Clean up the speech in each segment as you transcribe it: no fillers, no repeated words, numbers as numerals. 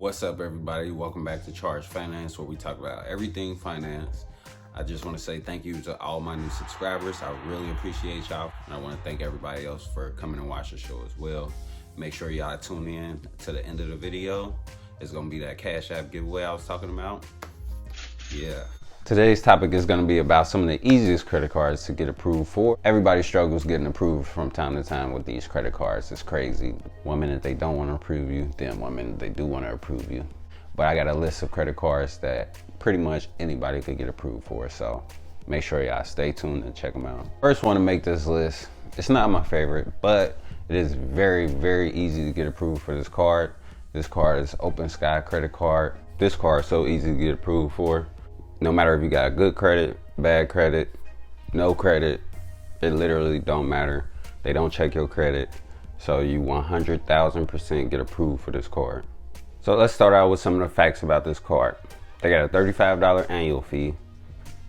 What's up, everybody? Welcome back to Charge Finance, where we talk about everything finance. I just want to say thank you to all my new subscribers. I really appreciate y'all, and I want to thank everybody else for coming and watch the show as well. Make sure y'all tune in to the end of the video. It's gonna be that Cash App giveaway I was talking about. Yeah. Today's topic is going to be about some of the easiest credit cards to get approved for. Everybody struggles getting approved from time to time with these credit cards. It's crazy. One minute they don't want to approve you, then one minute they do want to approve you. But I got a list of credit cards that pretty much anybody could get approved for, so make sure y'all stay tuned and check them out. First one to make this list, it's not my favorite, but it is very, very easy to get approved for this card. This card is Open Sky credit card. This card is so easy to get approved for. No matter if you got good credit, bad credit, no credit, it literally don't matter. They don't check your credit. So you 100,000% get approved for this card. So let's start out with some of the facts about this card. They got a $35 annual fee.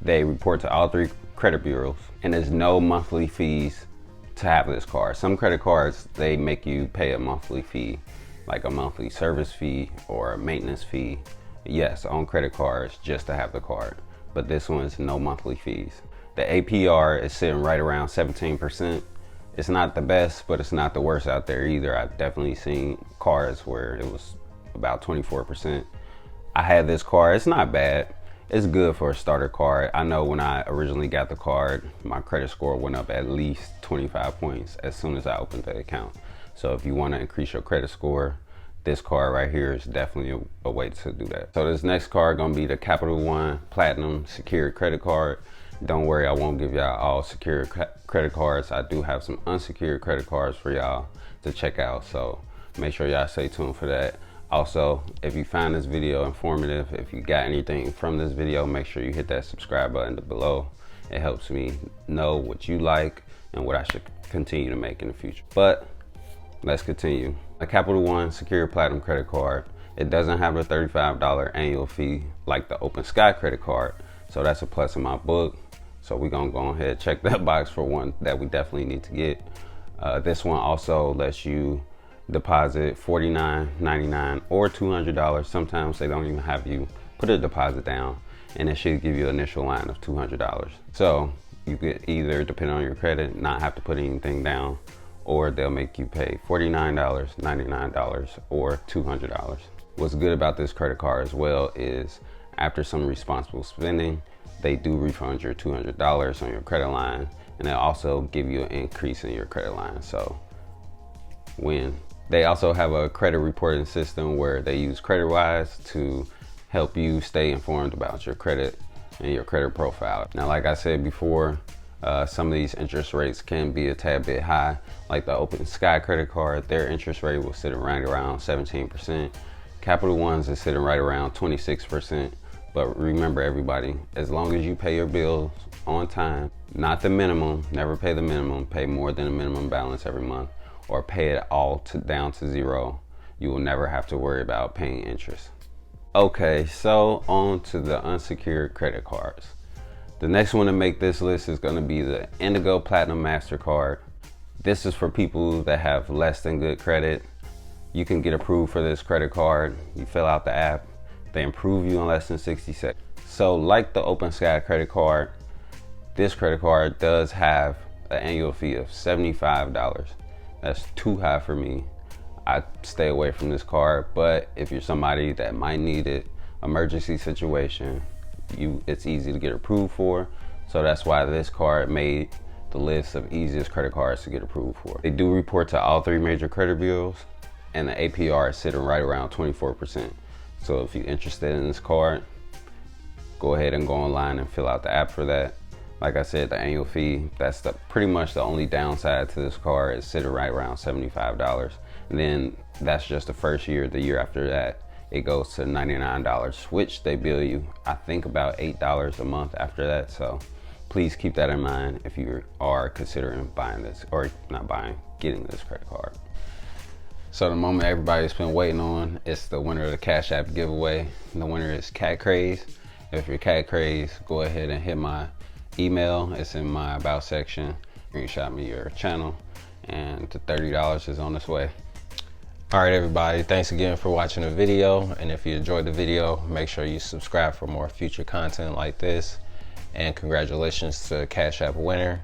They report to all 3 credit bureaus, and there's no monthly fees to have this card. Some credit cards, they make you pay a monthly fee, like a monthly service fee or a maintenance fee. Yes, on credit cards just to have the card, but this one's no monthly fees. The APR is sitting right around 17%. It's not the best, but it's not the worst out there either. I've definitely seen cards where it was about 24%. I had this card. It's not bad. It's good for a starter card. I know when I originally got the card, my credit score went up at least 25 points as soon as I opened the account. So if you want to increase your credit score, this card right here is definitely a way to do that. So this next card gonna be the Capital One Platinum Secured Credit Card. Don't worry, I won't give y'all all secured credit cards. I do have some unsecured credit cards for y'all to check out, so make sure y'all stay tuned for that. Also, if you find this video informative, if you got anything from this video, make sure you hit that subscribe button below. It helps me know what you like and what I should continue to make in the future. But let's continue. The Capital One Secured Platinum Credit Card, it doesn't have a $35 annual fee like the Open Sky credit card, so that's a plus in my book. So we're gonna go ahead and check that box for one that we definitely need to get. This one also lets you deposit $49.99 or $200. Sometimes they don't even have you put a deposit down, and it should give you an initial line of $200. So you could either, depending on your credit, not have to put anything down, or they'll make you pay $49, $99, or $200. What's good about this credit card as well is after some responsible spending, they do refund your $200 on your credit line, and they also give you an increase in your credit line. So win. They also have a credit reporting system where they use CreditWise to help you stay informed about your credit and your credit profile. Now, like I said before, some of these interest rates can be a tad bit high. Like the Open Sky credit card, their interest rate will sit right around 17%. Capital One's is sitting right around 26%. But remember, everybody, as long as you pay your bills on time, not the minimum, never pay the minimum, pay more than a minimum balance every month, or pay it all down to zero, you will never have to worry about paying interest. Okay, so on to the unsecured credit cards. The next one to make this list is going to be the Indigo Platinum MasterCard. This is for people that have less than good credit. You can get approved for this credit card. You fill out the app, they approve you in less than 60 seconds. So like the Open Sky credit card, this credit card does have an annual fee of $75. That's too high for me. I stay away from this card, but if you're somebody that might need it, emergency situation, it's easy to get approved for. So that's why this card made the list of easiest credit cards to get approved for. They do report to all 3 major credit bureaus, and the APR is sitting right around 24%. So if you're interested in this card, go ahead and go online and fill out the app for that. Like I said, the annual fee, that's pretty much the only downside to this card, is sitting right around $75. And then that's just the first year. The year after that, it goes to $99, which they bill you, I think, about $8 a month after that. So please keep that in mind if you are considering buying this, or not buying, getting this credit card. So the moment everybody's been waiting on, it's the winner of the Cash App giveaway. The winner is Cat Craze. If you're Cat Craze, go ahead and hit my email. It's in my about section. Screenshot me your channel, and the $30 is on its way. All right, everybody, thanks again for watching the video. And if you enjoyed the video, make sure you subscribe for more future content like this. And congratulations to Cash App winner.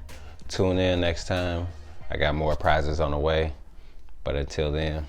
Tune in next time. I got more prizes on the way. But until then,